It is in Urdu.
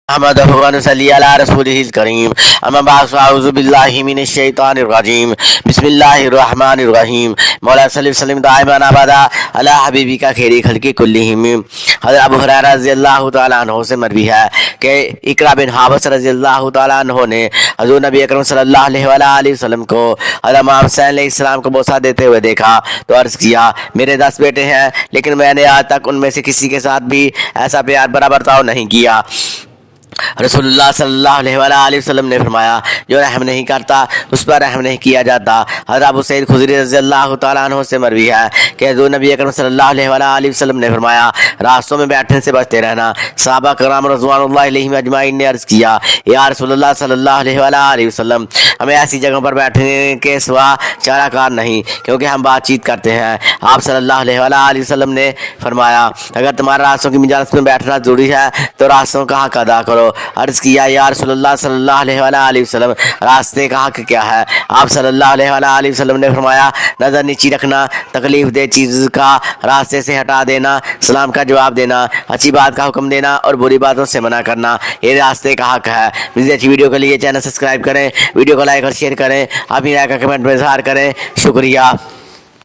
احمدہ و نصلی علی رسولہ الکریم اما بعد فاعوذ باللہ من الشیطان الرجیم بسم اللہ الرحمن الرحیم مولا صلی اللہ علیہ وسلم دائما ابدا علی حبیبی کا خیری خلق کلہم۔ حضرت ابو ہریرہ رضی اللہ تعالیٰ عنہ سے مروی ہے کہ اقرا بن حابس رضی اللہ تعالیٰ عنہ نے حضور نبی اکرم صلی اللہ علیہ وآلہ وسلم کو حضرت امام حسین علیہ السلام کو بوسہ دیتے ہوئے دیکھا تو عرض کیا میرے 10 بیٹے ہیں لیکن میں نے آج تک ان میں سے کسی کے ساتھ بھی ایسا پیار بڑا برتاؤ نہیں کیا۔ رسول اللہ صلی اللہ علیہ وآلہ وسلم نے فرمایا جو رحم نہیں کرتا اس پر رحم نہیں کیا جاتا۔ حضرت ابو سعید خدری رضی اللہ تعالیٰ عنہ سے مروی ہے کہ حضور نبی اکرم صلی اللہ علیہ وآلہ وسلم نے فرمایا راستوں میں بیٹھنے سے بچتے رہنا۔ صحابہ کرام رضوان اللہ علیہم اجمعین نے عرض کیا یا رسول اللہ صلی اللہ علیہ وآلہ وسلم ہمیں ایسی جگہوں پر بیٹھنے کے سوا چارہ کار نہیں کیونکہ ہم بات چیت کرتے ہیں۔ آپ صلی اللہ علیہ وآلہ وسلم نے فرمایا اگر تمہارا راستوں کی مجالس میں بیٹھنا ضروری ہے تو راستوں کا حق ادا کرو۔ عرض کیا یا رسول اللہ صلی اللہ علیہ وآلہ وسلم راستے کا حق کیا ہے؟ آپ صلی اللہ علیہ وآلہ وسلم نے فرمایا نظر نیچی رکھنا، تکلیف دہ چیز کا راستے سے ہٹا دینا، سلام کا جواب دینا، اچھی بات کا حکم دینا اور بری باتوں سے منع کرنا، یہ راستے کا حق ہے۔ مزید اچھی ویڈیو کے لیے چینل سبسکرائب کریں، ویڈیو کو لائک اور شیئر کریں، اپنی رائے کا کمنٹ میں اظہار کریں۔ شکریہ۔